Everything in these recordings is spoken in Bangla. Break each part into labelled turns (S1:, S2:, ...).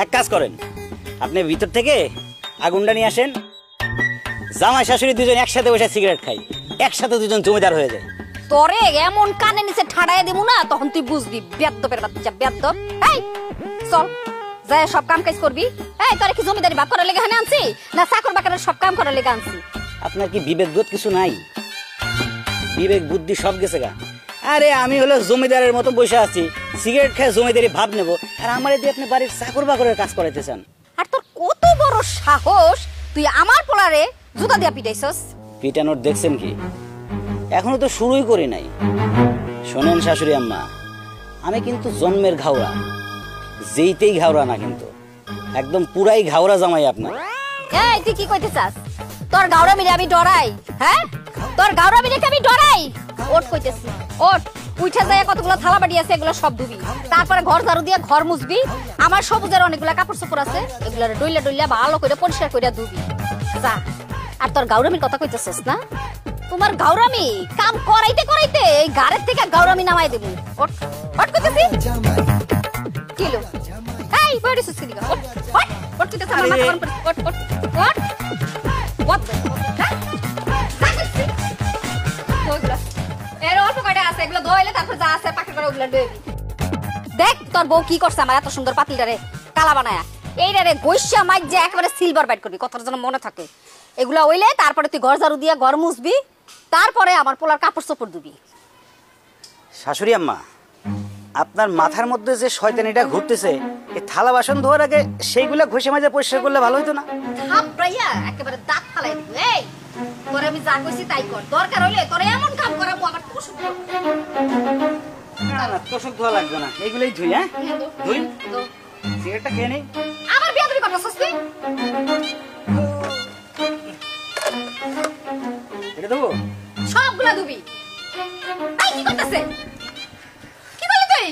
S1: এক কাজ করেন, আপনি ভিতর থেকে আগুনটা নিয়ে আসেন, জামাই শাশুড়ি দুজন একসাথে বসে সিগারেট খাই, একসাথে দুজন জমিদার হয়ে যায়।
S2: তোরে এমন কানে নিচে ঠাড়ায় দেবো না, তখন তুই বুঝবি বেয়াদ্দপের বাচ্চা বেয়াদ্দপ। এই চল যাই সব কাম কাজ করবি। এই তোরে কি জমিদারি ভাগ করার লেগে এখানে আনছি, না চাকর বাকরের সব কাম করার লেগে আনছি?
S1: আপনার কি বিবেক বোধ কিছু নাই? বিবেক বুদ্ধি সব গেছে গা। আরে আমি হলো জমিদারের মতো বসে আছি, সিগারেট খেয়ে জমিদারি ভাব নেব, আর আমার দিয়ে আপনি বাড়ির চাকর বাকরের কাজ করাইতে চান?
S2: আর তোর কত বড় সাহস, তুই আমার পোলারে জুতা দিয়া পিটাইছস?
S1: পিটানোর দেখছেন কি? এখনো তো শুরুই করি নাই। শোনেন শাশুড়ি আম্মা, আমি কিন্তু জন্মের ঘাওড়া, যেইতেই ঘাওড়া না, কিন্তু একদম পুরাই ঘাওড়া জামাই আপনার।
S2: এই তুই কি কইতে চাস? তোর গাওড়া মিলে আমি ডরাই? হ্যাঁ, তোর গাওড়া মিলে আমি ডরাই? ওঠ কইতেছি, ওঠ, উঠে যায় কতগুলো থালা বাটি আছে, এগুলো সব ধুবি, তারপরে ঘর ঝাড়ু দিয়ে ঘর মুছবি। আমার সবুজের অনেকগুলো কাপড় চোপড় আছে, এগুলো ডইলা ডইলা ভালো করে পরিষ্কার করে ধুবি। যা। আর তোর গাওড়ামির কথা কইতেছস না? তোমার গাওড়ামি কাম করাইতে করাইতে এই গাড়ের থেকে গাওড়ামি নামাই দেব। ওঠ, ওঠ কইতেছি। কিলো এই বড়িস কি দিগা? ওঠ, ওঠ, ওঠ কইতেছ আমার মাথা গরম করে। ওঠ, ওঠ, ওঠ, ওঠ, হ্যাঁ? এর অল্প কয়টা আছে, এগুলো ধোইলে তারপর যা আছে পাকে করে ওগুলো ধুবি। দেখ তোর বউ কি করছে আমার এত সুন্দর পাতিলটারে কালা বানায়া। এইটারে গৈসা মাইক যে একেবারে সিলভার বাইট করবি, কথাটা যেন মনে থাকে। এগুলা হইলে তারপরে তুই ঘর ঝাড়ু দিয়ে ঘর মুছবি, তারপরে আমার পোলার কাপড় চোপড় ধুবি।
S1: শাশুড়ি আম্মা, আপনার মাথার মধ্যে যে শয়তানিটা ঘুরতেছে, এই থালা বাসন ধোয়ার আগে সেইগুলা ঘষে মাজে পরিষ্কার করলে ভালো হইতো না?
S2: থাপড়াইয়া একেবারে দাঁত ফালাই দিবি। এই তোরে আমি যা কইছি তাই কর, দরকার হইলে তোরে এমন কাম করাবো আবার তোষক।
S1: না না, তোষক ধোয়া লাগবে না, এইগুলাই ধুই। হ্যাঁ ধুই, সিগারেটটা খেয়ে নেই।
S2: আমার বিয়া তুমি করতেছস তুই?
S1: এটা দেবো?
S2: সবগুলা ধুবি। এই কি করতেছে? কি করলি তুই?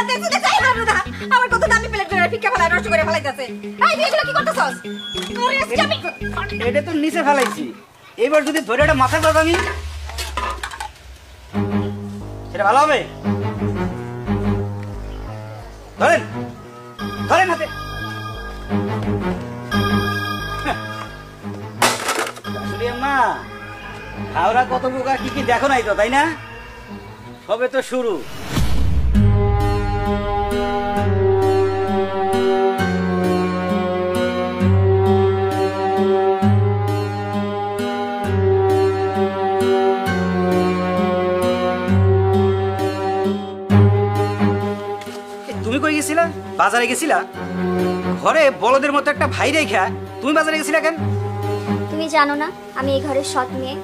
S2: দেখতে চাই না দাদা, আমার কত দামি প্লেট ধরে ফিক্কা ফেলা নষ্ট করে ফেলাইতেছে। এই তুই এগুলা কি করতেছস? তোরে আজকে আমি
S1: এটা তো নিচে ফেলাইছি, এবার যদি ধরে এটা মাথায় পাবো আমি, সেটা ভালো হবে। ধরেন, ধরেন হাতে। শাশুড়ি আম্মা, হাওড়া কত বোকা কি কি দেখো নাই তো, তাই না? সবে তো শুরু। তুমি কই গেছিলা? বাজারে গেছিলা? ঘরে বলদের মতো একটা ভাই রেখা তুমি বাজারে গেছিলা কেন?
S3: তুমি জানো না আমি এই ঘরের সৎ মেয়ে,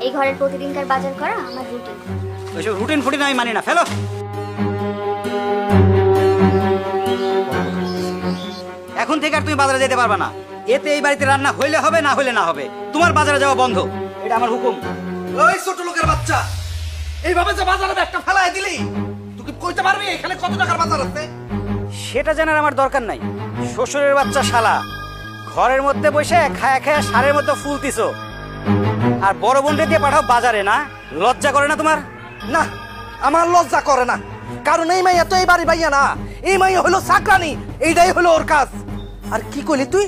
S3: এই ঘরের প্রতিদিনকার বাজার করা আমার রুটিন।
S1: ওইসব রুটিন ফুটিন আমি মানি না, ফেলো। এখন থেকে আর তুমি বাজারে যেতে পারবে না, এতে এই বাড়িতে রান্না হইলে হবে, না হইলে না হবে। তোমার বাজারে যাওয়া বন্ধ, এটা আমার হুকুম।
S4: ওই ছোট লোকের বাচ্চা, এইভাবে যে বাজারে একটা ফেলায় দিলি, তুই কি কইতে পারবি এখানে কত টাকার বাজার আছে?
S1: সেটা জানার আমার দরকার নাই। শ্বশুরের বাচ্চা শালা, ঘরের মধ্যে বসে খায়া খায়া সারের মতো ফুলতিছো, আর বড় বোনকে দিয়ে পাঠাও বাজারে। না লজ্জা করে না তোমার?
S4: না, আমার লজ্জা করে না, কারণ এই মাইয়া তো এই বাড়ি ভাইয়া না, এই মাইয়া হলো চাকরানি, এইটাই হলো ওর কাজ। আর কি কইলি তুই?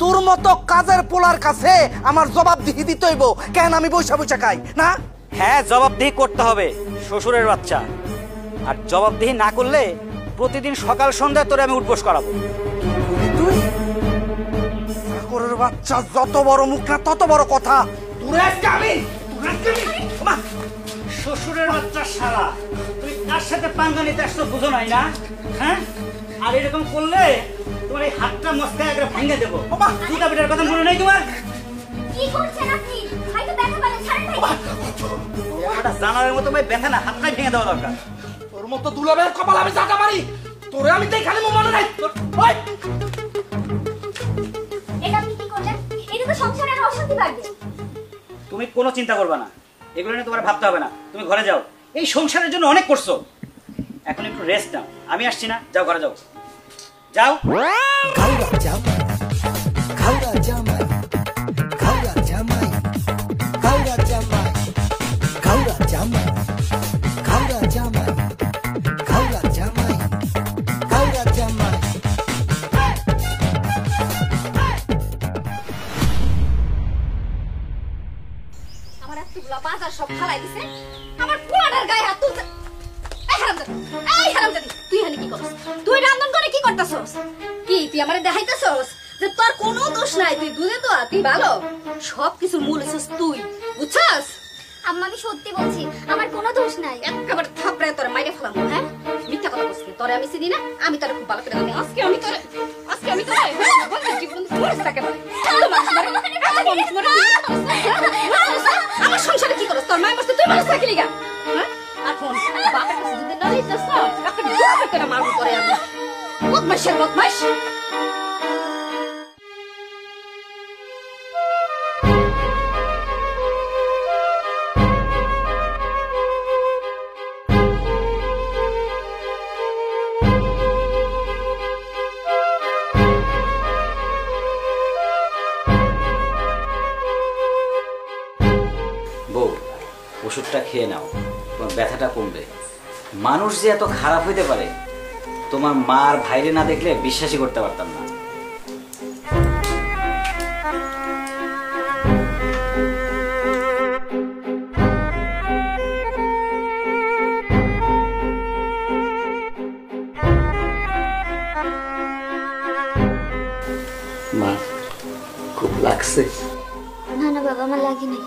S4: তোর মতো কাজের পোলার কাছে আমার জবাবদিহি দিতে হইব কেন আমি বৈশা বৈশা খাই না?
S1: হ্যাঁ, জবাবদিহি করতে হবে শ্বশুরের বাচ্চা, আর জবাবদিহি না করলে প্রতিদিন সকাল সন্ধ্যায় তোরে আমি উঠবোস করাবো।
S4: তুই চাকরের বাচ্চা, যত বড় মুখ না তত বড় কথা। তোরে আজকে আমি
S1: শ্বশুরের বাচ্চা শালা, তুই কার সাথে পাঙ্গা নিতে আসছো বুঝো নাই না? হ্যাঁ, আর এরকম করলে তোমার এই হাতটা মস্কায় একবার ভেঙে দেবো। দুটা বেটার কথা মনে নেই তোমার?
S3: কি করছেন আপনি? ভাই তো ব্যথা পালে, ছাড়েন ভাই।
S1: এটা জানার মতো ভাই ব্যথা না, হাতটাই ভেঙে দেওয়া দরকার।
S4: তোর মতো দুলাবের কপাল আমি জাগা মারি, তোরে আমি তাই খালি মনে নাই। ওই
S3: এটা আপনি কি করলেন? এটা তো সংসারের অশান্তি বাড়বে।
S1: তুমি কোনো চিন্তা করবে না, এগুলো নিয়ে তোমার ভাবতে হবে না। তুমি ঘরে যাও, এই সংসারের জন্য অনেক করছো, এখন একটু রেস্ট নাও। আমি আসছি না, যাও ঘরে যাও, যাও।
S5: ঘাওড়া জামাই, ঘাওড়া জামাই, ঘাওড়া জামাই, ঘাওড়া জামাই, ঘাওড়া জামাই, ঘাওড়া জামাই, ঘাওড়া জামাই, ঘাওড়া জামাই।
S2: ফালাই দিছে আমার পোলাটার গায়ে হাত তুলতে এই হারামজাদি তুই এখানে কি করছিস তুই রান্ধন করে কি করতেছস কি তুই আমারে দেখাইতেছস যে তোর কোনো দোষ নাই তুই দুধে তো তুই ভালো সবকিছুর মূল হচ্ছিস তুই বুঝছস
S3: আম্মা আমি সত্যি বলছি আমার কোনো দোষ নাই
S2: একেবারে থাপড়ায় তোর মাইরে ফেলাম হ্যাঁ মিথ্যা কথা বলছিস তোরে আমি চিনি না আমি তোরে খুব ভালো করে জানি আজকে আমি তোরে বলছি জীবন মরিস থাকে না আমার সংসারে কি করছ তোর মায়ের বসতে তুই মানুষ থাকলি গা হ্যাঁ এখন বাপের কাছে যদি না লইতেছ না একটা দুটো করে মারবো পরে আমি বদমাইশ
S1: বউ ওষুধটা খেয়ে নাও তোমার ব্যথাটা কমবে মানুষ যে এত খারাপ হইতে পারে তোমার মার ভাইরে না দেখলে বিশ্বাসই করতে পারতাম না
S4: মা খুব লাগছে।
S3: না না বাবা আমার লাগে নাই।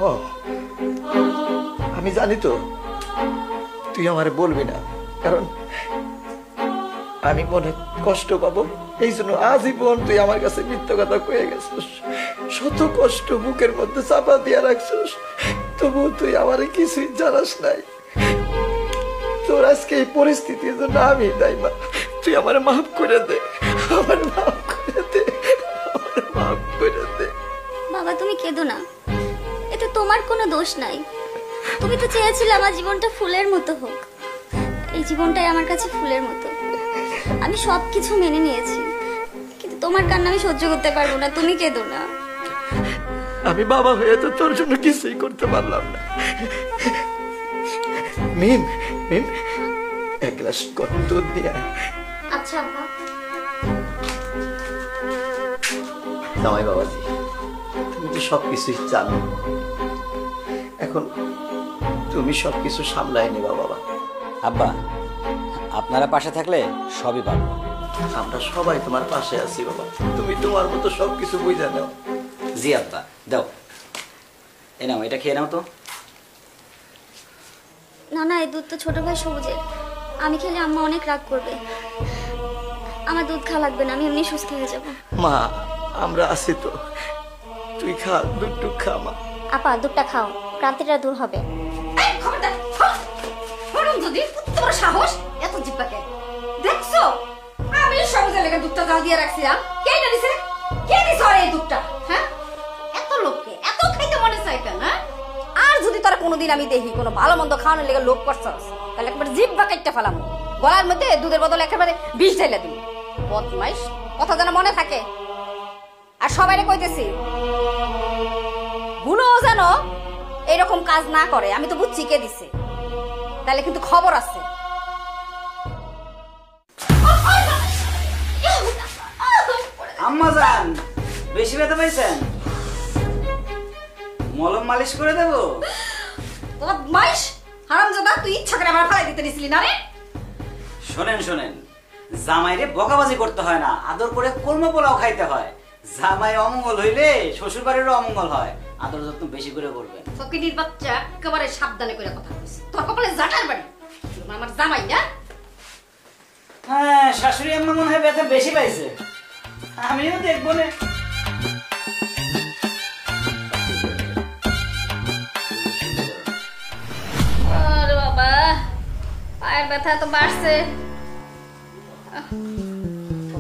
S4: ও আমি জানি তো তুই আমারে বলবি না, কারণ আমি মনে কষ্ট পাবো, এই জন্য আজীবন তুই আমার কাছে মিথ্যা কথা কয়ে গেছিস, শত কষ্ট বুকের মধ্যে চাপা দিয়া রাখছিস, তবু তুই আমারে কিছুই জানাস নাই। তোর আজকে এই পরিস্থিতির জন্য আমি তাই মা, তুই আমার মাফ করে দে, আমার মাফ করে দে, আমার মাফ করে দে।
S3: বাবা তুমি কেঁদো না, এতে তোমার কোনো দোষ নাই। তুমি তো চেয়েছিলে আমার জীবনটা ফুলের মতো হোক, এই জীবনটাই আমার কাছে ফুলের মতো। আমি সবকিছু মেনে নিয়েছি, কিন্তু তোমার কান্না আমি সহ্য করতে পারবো না। তুমি কেঁদো না।
S4: আমি বাবা হয়ে তো তোর জন্য কিছুই করতে পারলাম না। মিম মিম এক গ্লাস গরম দুধ দিয়ে আয়।
S3: আচ্ছা আব্বা।
S4: জামাই বাবাজি, তুমি তো সবকিছুই জানো, এখন তুমি সবকিছু সামলাই নেবা বাবা।
S1: আব্বা আপনারা পাশে থাকলে সবই পারবো।
S4: আমরা সবাই তোমার পাশে আছি বাবা, তুমি তোমার মতো সবকিছু বুঝে নাও।
S1: জি আব্বা দাও, এই নাও এটা খেয়ে নাও তো।
S3: না না, এই দুধ তো ছোট ভাই সবুজের, আমি খেলে আম্মা অনেক রাগ করবে। আমার দুধ খাওয়া লাগবে না, আমি এমনি সুস্থ হয়ে যাব।
S4: মা আমরা আছি তো, তুই খা, দুধটুক খা মা।
S3: আপা দুধটা খাও, ক্রান্তিটা দূর হবে।
S2: এই খবরদার হরম যদি তোমার সাহস এত জিব্বাকে দেখছো, আমি সবুজে লেগে দুধটা জাল দিয়ে রাখছিলাম, কে না দিছে? কে দিছে এই দুধটা? হ্যাঁ এত লোককে এত খাইতে মনে চাই কেন? হ্যাঁ আর যদি তোরা কোনোদিন আমি দেখি কোনো ভালো মন্দ খাওয়ানোর লেগে লোক করছস, তাহলে একবার জিব্বা কাটতে ফেলাম, গলার মধ্যে দুধের বদলে একেবারে বিষ ঢেলে দিই। বদমাইশ, কথা যেন মনে থাকে। আর সবাইরে কইতেছি ভুলও যেন এরকম কাজ না করে। আমি তো বুঝছি কে দিছে, তাহলে কিন্তু খবর আছে।
S1: আম্মা জান বেশি ব্যথা পাইছেন? মলম মালিশ করে দেবো?
S2: বদমাইশ হারামজাদা, তুই ইচ্ছা করে আমার ফালাই দিতে দিছিলি না রে?
S1: শোনেন শোনেন, জামাইরে বকাবাজি করতে হয় না, আদর করে কর্ম পোলাও খাইতে হয়। জামাই অমঙ্গল হইলে শ্বশুর বাড়িরও অমঙ্গল হয়, আদর যত্ন বেশি করে করবেন।
S2: ফকিনীর বাচ্চা, একেবারে সাবধানে করে কথা কইছিস। তোর কপালে জাটার বাড়ি, আমার জামাই না?
S1: হ্যাঁ শাশুড়ি আম্মা মনে হয় ব্যথা বেশি পাইছে, আমিও দেখবো না।
S2: আরে বাবা, পায়ের ব্যথা তো বাড়ছে।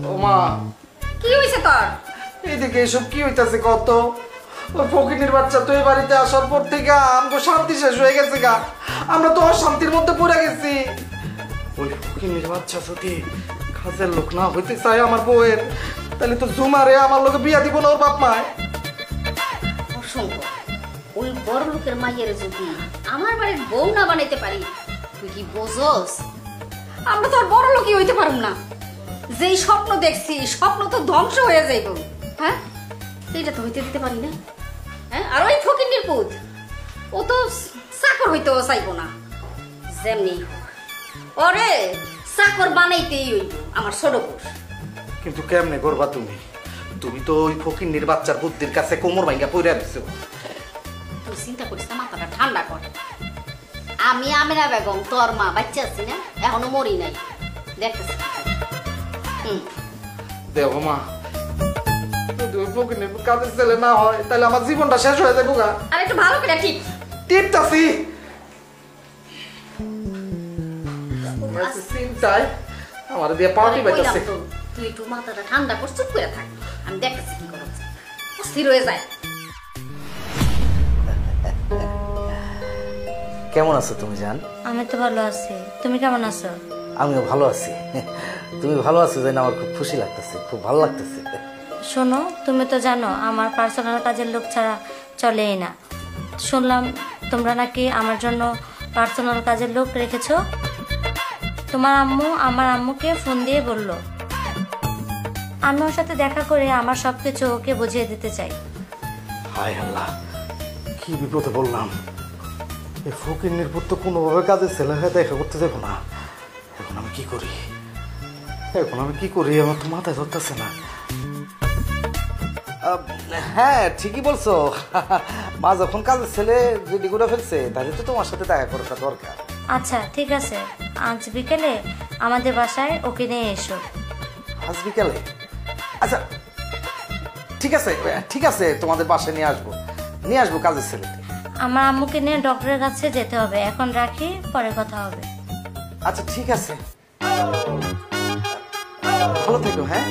S4: ও মা,
S2: কি হইছে তোর?
S4: এইদিকে এসব কি হইতাছে কত? ওই ফকিনীর বাচ্চা তো এই বাড়িতে আসার পর থেকে আমগো শান্তি শেষ হয়ে গেছে গা, আমরা তো অশান্তির মধ্যে পড়ে গেছি। ওই ফকিনীর বাচ্চা যদি কাজের লোক না হইতে চায় আমার বউয়ের, তাহলে তো জুমারে আমার লোকে বিয়া দিব না ওর বাপ মায়।
S2: অসংখ্য ওই বড় লোকের মাইয়ের যদি আমার বাড়ির বউ না বানাইতে পারি, তুই কি বোঝস আমরা তো আর বড় লোকই হইতে পারুম না? যেই স্বপ্ন দেখছি, স্বপ্ন তো ধ্বংস হয়ে যাইব। হ্যাঁ এইটা তো হইতে দিতে পারি না। হ্যাঁ আর ওই ফকিন্নির পুত ও তো চাকর হইতেও চাইবো না, যেমনি হোক ওরে চাকর বানাইতেই হইব আমার ছোট বোন।
S4: কিন্তু কেমনে করবা তুমি? তুমি তো ওই ফকিন্নির বাচ্চার বুদ্ধির কাছে কোমর ভাঙ্গা পইরা দিছো।
S2: তুই চিন্তা করিস না, মাথাটা ঠান্ডা কর। আমি আমিরা বেগম তোর মা, বাচ্চা আছি না, এখনো মরি নাই, দেখতেছি।
S4: দেখো মা, যদি ওই ফকিন্নির কাজের ছেলে না হয় তাহলে আমার জীবনটা শেষ হয়ে যাবো গা।
S2: আর একটু ভালো করে ঠিক
S4: টিপতাছি চিন্তায় আমার দিয়ে পার্টি বাজাচ্ছে।
S2: তুই একটু মাথাটা ঠান্ডা কর, চুপ করে থাক, আমি দেখতেছি কি করা যায়। অস্থির হয়ে যায়।
S4: কেমন আছো তুমি জান?
S6: আমি তো ভালো আছি, তুমি কেমন আছো?
S4: আমিও ভালো আছি। তুমি ভালো আছো জান, আমার খুব খুশি লাগতেছে, খুব ভালো লাগতেছে।
S6: শোনো, তুমি তো জানো আমার পার্সোনাল কাজের লোক ছাড়া চলেই না। শুনলাম তোমরা নাকি আমার জন্য পার্সোনাল কাজের লোক রেখেছো। তোমার আম্মু আমার আম্মুকে ফোন দিয়ে বলল আমি ওর সাথে দেখা করে আমার সবকিছু ওকে বুঝিয়ে দিতে চাই।
S4: হায় আল্লাহ, কি বিপদে বললাম। এই ফকিন্নির পুত্র তো কোনোভাবে কাজের ছেলে হয়ে দেখা করতে দেবো না। এখন আমি কি করি, আমার তো মাথায় ধরতেছে না। হ্যাঁ ঠিকই বলছো, মা যখন কাজের ছেলে রেডি করে ফেলছে তাহলে তো তোমার সাথে দেখা করাটা দরকার।
S6: আচ্ছা ঠিক আছে, আজ বিকেলে আমাদের বাসায় ওকে নিয়ে এসো।
S4: আজ বিকালে? আচ্ছা ঠিক আছে, তোমাদের বাসায় নিয়ে আসবো কাজের ছেলে।
S6: আমার আম্মুকে নিয়ে ডক্টরের কাছে যেতে হবে, এখন রাখি, পরে কথা হবে।
S4: আচ্ছা ঠিক আছে, ভালো থেকো। হ্যাঁ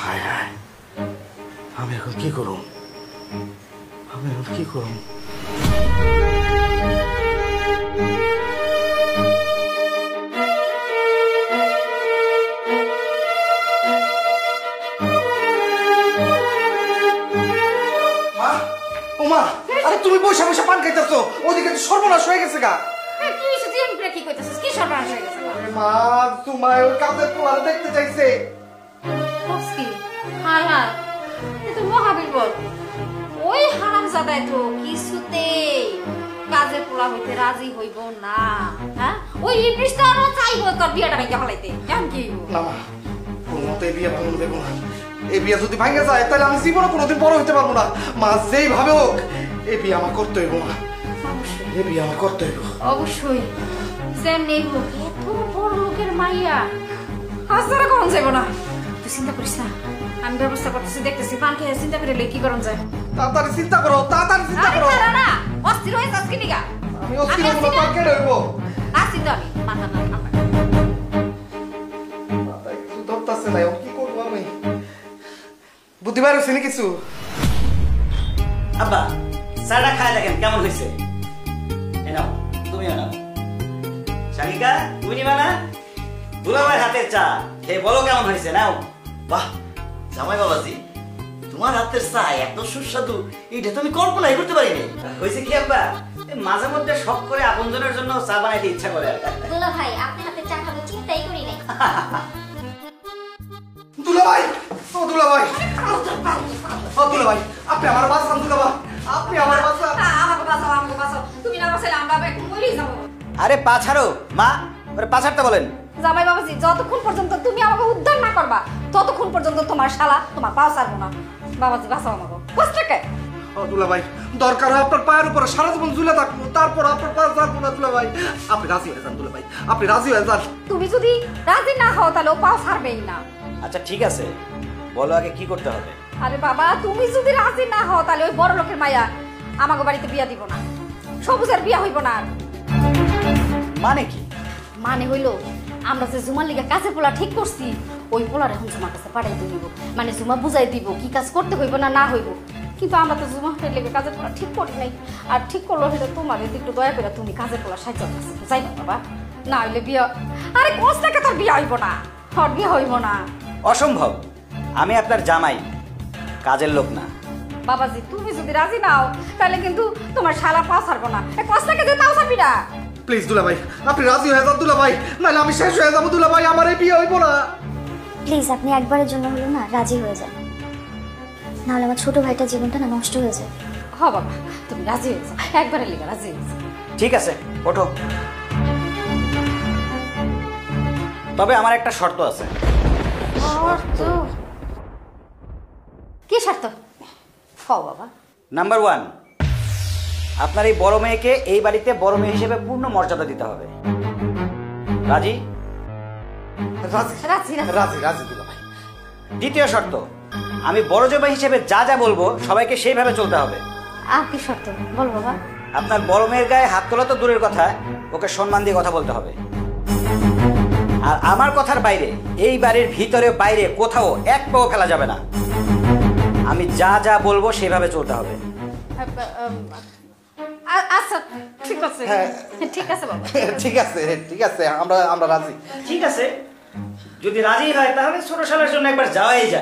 S4: হায় হায়, আমি এখন কি করুম? ওমা, আরে তুমি বসে বসে পান খাইতেছো, ওদিকে তো সর্বনাশ হয়ে গেছে গা।
S2: কি হইছে তুই এমনি কি কইতাছিস? কি সর্বনাশ হয়ে গেছে?
S4: মা তোমায় ওই কাজের পোলারে দেখতে চাইছে।
S2: কসকি হায় হায়, এ তো মহাবিপদ। ওই হারামজাদাই তো কিছুতেই কাজে পোলা হইতে রাজি হইব না। হ্যাঁ, ওই ইবলিস তো আরো চাইবো তোর বিয়েটা ভাঙা ফেলাইতে। কেমন কি হইব?
S4: না মা, কোনো মতে এই বিয়ে ভাঙতে দেবো না। এই বিয়ে যদি ভাঙে যায় তাহলে আমি জীবনে কোনোদিন বড় হইতে পারবো না। মা যেইভাবে হোক এই বিয়ে আমার করতে হইব। মা এই বিয়ে আমার করতে হইব।
S2: অবশ্যই যেমনি হোক, এত বড় লোকের মাইয়া হাজারা কখন যাইব না। তুই চিন্তা করিস না, আমি ব্যবস্থা করতেছি, দেখতেছি। পান খেয়ে চিন্তা করে কি করন যায়।
S4: তাড়াতাড়ি চিন্তা করো।
S2: না অস্থির হয়ে যাস কি নিগা?
S4: আমি অস্থির হবো না, কেড়ে হইব।
S2: আসি তো আমি, মাথা না ঠান্ডা।
S4: মাথায় কিছু ধরতেছে না, এখন কি করবো আমি? বুদ্ধি বাইরে হয়েছে কিছু?
S1: আব্বা চাটা খায় দেখেন কেমন হয়েছে। নাও তুমিও নাও। শালিকা তুমি নিবা না? দুলাভাইয়ের হাতের চা খেয়ে বলো কেমন হয়েছে। নাও।
S7: বাহ জামাই বাবাজি, তোমার হাতের চা এত সুস্বাদু এটা তো আমি কল্পনাই করতে পারিনি।
S1: হয়েছে কি আব্বা, মাঝে মধ্যে শখ করে আপনজনের জন্য চা বানাইতে ইচ্ছা করে।
S3: দুলা ভাই, আপনি হাতে চা খাবো চিন্তাই করি নাই।
S4: দুলাভাই, ও দুলাভাই, আপনি আমার বাঁচান। দুলাভাই, আপনি আমার বাঁচান।
S2: আমাকে বাঁচাও। তুমি না বাঁচাইলে আমরা একটু মরেই যাবো।
S1: আরে পা ছাড়ো মা, ওরে পা ছাড়তে বলেন।
S2: জামাই বাবাজি, যতক্ষণ পর্যন্ত তুমি আমাকে উদ্ধার না করবা ততক্ষণ পর্যন্ত তোমার শালা তোমার পাও ছাড়বো না। বাবাজি বাঁচাও আমাকে। কষ্টকে
S4: ও দুলাভাই, দরকার হয় আপনার পায়ের উপরে সারা জীবন ঝুলে থাকবো, তারপর আপনার পা ছাড়বো না। দুলাভাই আপনি রাজি হয়ে যান। দুলাভাই আপনি রাজি হয়ে যান।
S2: তুমি যদি রাজি না হও তাহলে ও পাও ছাড়বেই না।
S1: আচ্ছা ঠিক আছে, বলো আগে কি করতে হবে।
S2: আরে বাবা, তুমি যদি রাজি না হও তাহলে ওই বড় লোকের মাইয়া আমাকে বাড়িতে বিয়া দিব না, সবুজের বিয়া হইব না।
S1: মানে কি?
S2: মানে হইলো আমরা যে জুমার লিগে কাজে পোলা ঠিক করছি, ওই পোলার এখন জুমার কাছে পাঠাই দিব। মানে জুমা বুঝাই দিব কি কাজ করতে হইব না হইব। কিন্তু আমরা তো জুমা লেগে কাজের পোলা ঠিক করি নাই। আর ঠিক করলো সেটা তোমার, একটু দয়া করে তুমি কাজের পোলা সাহায্য করছো, যাই না বাবা। না হইলে বিয়া, আরে কোচ থেকে তোর বিয়া হইব না, তোর বিয়া হইব না।
S1: অসম্ভব, আমি আপনার জামাই, কাজের লোক না।
S2: বাবাজি তুমি যদি রাজি নাও তাহলে কিন্তু তোমার শালা পাও ছাড়বো না। কোচ থেকে যে তাও ছাড়বি না।
S4: প্লিজ দুলাভাই আপনি রাজি হয়ে যান দুলাভাই, নাহলে আমি শেষ হয়ে যাবো দুলাভাই, আমার এই বিয়ে হইব না।
S3: প্লিজ আপনি একবারের জন্য হলো না রাজি হয়ে যান, নাহলে আমার ছোট ভাইটার জীবনটা না নষ্ট হয়ে যায়।
S2: হ বাবা, তুমি রাজি হয়ে যাও, একবারে লিখে রাজি হয়ে যাও।
S1: ঠিক আছে, ওঠো। তবে আমার একটা শর্ত আছে।
S2: শর্ত? কি শর্ত? কও বাবা।
S1: নাম্বার 1, আপনার এই বড় মেয়েকে এই বাড়িতে বড় মেয়ে হিসেবে পূর্ণ মর্যাদা দিতে হবে। রাজি?
S4: রাজি
S2: রাজি রাজি।
S4: রাজি রাজি দুলাভাই।
S1: দ্বিতীয় শর্ত, আমি বড় জামাই হিসেবে যা যা বলবো সবাইকে সেইভাবে চলতে হবে।
S2: আর কি শর্ত বল বাবা?
S1: আপনার বড় মেয়ের গায়ে হাত তোলা তো দূরের কথা, ওকে সম্মান দিয়ে কথা বলতে হবে। আর আমার কথার বাইরে এই বাড়ির ভিতরে বাইরে কোথাও এক পাও ফেলা যাবে না। আমি যা যা বলবো সেভাবে চলতে হবে।
S2: আচ্ছা ঠিক আছে, ঠিক আছে বাবা।
S4: ঠিক আছে ঠিক আছে, আমরা রাজি।
S1: ঠিক আছে, যদি রাজি হয় তাহলে ছোট শালার জন্য একবার যাওয়াই যায়।